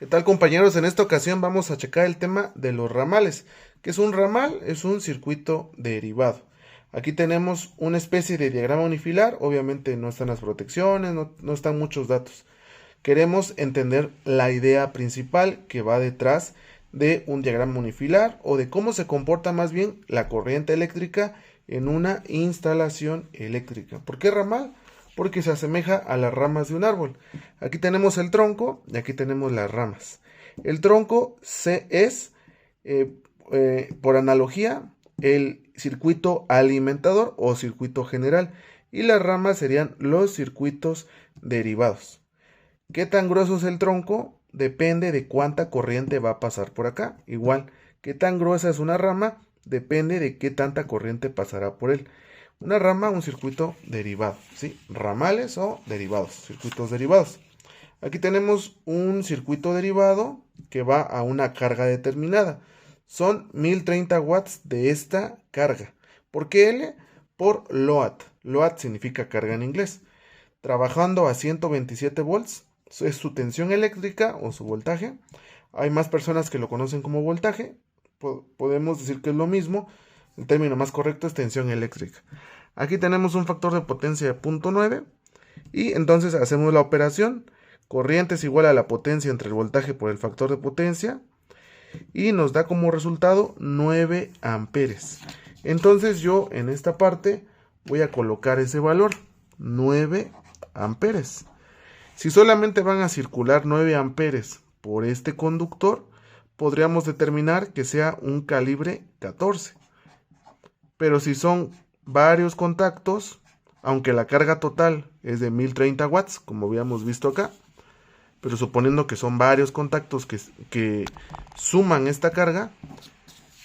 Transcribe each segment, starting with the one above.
¿Qué tal, compañeros? En esta ocasión vamos a checar el tema de los ramales. ¿Qué es un ramal? Es un circuito derivado. Aquí tenemos una especie de diagrama unifilar. Obviamente no están las protecciones, no están muchos datos. Queremos entender la idea principal que va detrás de un diagrama unifilar o de cómo se comporta más bien la corriente eléctrica en una instalación eléctrica. ¿Por qué ramal? Porque se asemeja a las ramas de un árbol. Aquí tenemos el tronco y aquí tenemos las ramas. El tronco es, por analogía, el circuito alimentador o circuito general, y las ramas serían los circuitos derivados. ¿Qué tan grueso es el tronco? Depende de cuánta corriente va a pasar por acá. Igual, ¿qué tan gruesa es una rama? Depende de qué tanta corriente pasará por él. Una rama, un circuito derivado, ¿sí? Ramales o derivados, circuitos derivados. Aquí tenemos un circuito derivado que va a una carga determinada. Son 1030 watts de esta carga. ¿Por qué L? Por load. Load significa carga en inglés. Trabajando a 127 volts, es su tensión eléctrica o su voltaje. Hay más personas que lo conocen como voltaje. Podemos decir que es lo mismo. El término más correcto es tensión eléctrica. Aquí tenemos un factor de potencia de 0.9 y entonces hacemos la operación. Corriente es igual a la potencia entre el voltaje por el factor de potencia y nos da como resultado 9 amperes. Entonces yo en esta parte voy a colocar ese valor, 9 amperes. Si solamente van a circular 9 amperes por este conductor, podríamos determinar que sea un calibre 14. Pero si son varios contactos, aunque la carga total es de 1030 watts, como habíamos visto acá, pero suponiendo que son varios contactos que suman esta carga,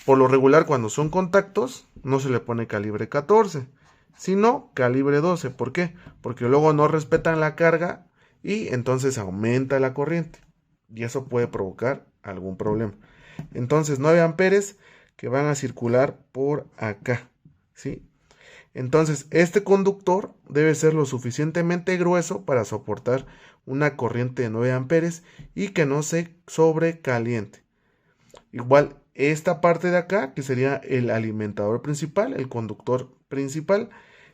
por lo regular cuando son contactos no se le pone calibre 14, sino calibre 12. ¿Por qué? Porque luego no respetan la carga y entonces aumenta la corriente y eso puede provocar algún problema. Entonces 9 amperes que van a circular por acá, ¿sí? Entonces este conductor debe ser lo suficientemente grueso para soportar una corriente de 9 amperes y que no se sobrecaliente. Igual esta parte de acá, que sería el alimentador principal, el conductor principal,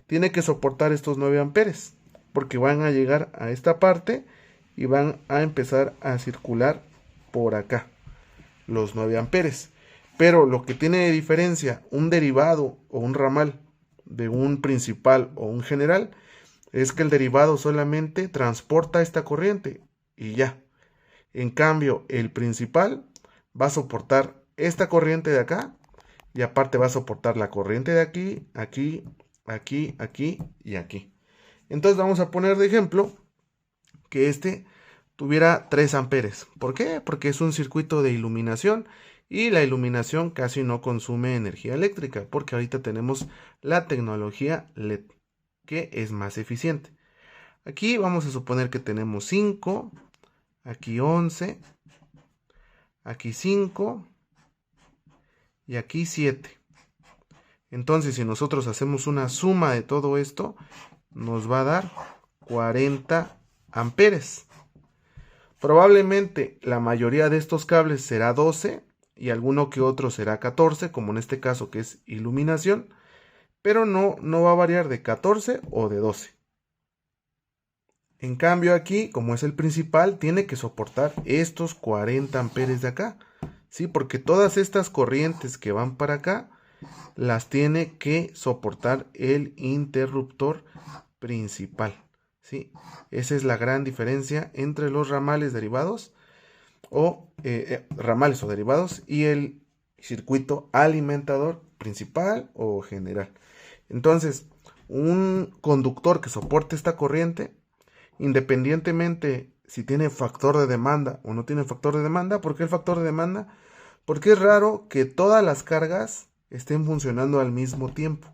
tiene que soportar estos 9 amperes porque van a llegar a esta parte y van a empezar a circular por acá los 9 amperes. Pero lo que tiene de diferencia un derivado o un ramal de un principal o un general es que el derivado solamente transporta esta corriente y ya. En cambio, el principal va a soportar esta corriente de acá y aparte va a soportar la corriente de aquí, aquí, aquí, aquí y aquí. Entonces vamos a poner de ejemplo que este tuviera 3 amperes. ¿Por qué? Porque es un circuito de iluminación y la iluminación casi no consume energía eléctrica porque ahorita tenemos la tecnología LED que es más eficiente. Aquí vamos a suponer que tenemos 5, aquí 11, aquí 5 y aquí 7. Entonces si nosotros hacemos una suma de todo esto nos va a dar 40 amperes. Probablemente la mayoría de estos cables será 12 y alguno que otro será 14, como en este caso que es iluminación, pero no va a variar de 14 o de 12. En cambio aquí, como es el principal, tiene que soportar estos 40 amperes de acá, ¿sí? Porque todas estas corrientes que van para acá las tiene que soportar el interruptor principal, ¿sí? Esa es la gran diferencia entre los ramales derivados ramales o derivados y el circuito alimentador principal o general. Entonces, un conductor que soporte esta corriente, independientemente si tiene factor de demanda o no tiene factor de demanda. ¿Por qué el factor de demanda? Porque es raro que todas las cargas estén funcionando al mismo tiempo,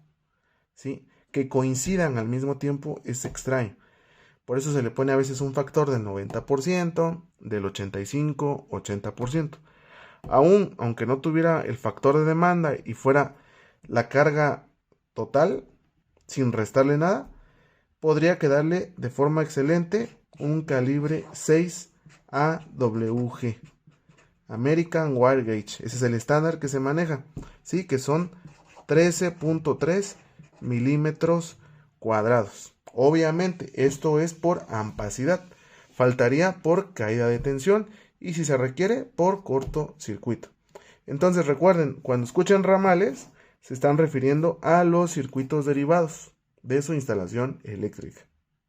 ¿sí? Que coincidan al mismo tiempo es extraño. Por eso se le pone a veces un factor del 90%, del 85%, 80%. Aunque no tuviera el factor de demanda y fuera la carga total, sin restarle nada, podría quedarle de forma excelente un calibre 6 AWG, American Wire Gauge. Ese es el estándar que se maneja, ¿sí? Que son 13.3 milímetros cuadrados. Obviamente, esto es por ampacidad. Faltaría por caída de tensión y si se requiere por cortocircuito. Entonces recuerden, cuando escuchen ramales, se están refiriendo a los circuitos derivados de su instalación eléctrica.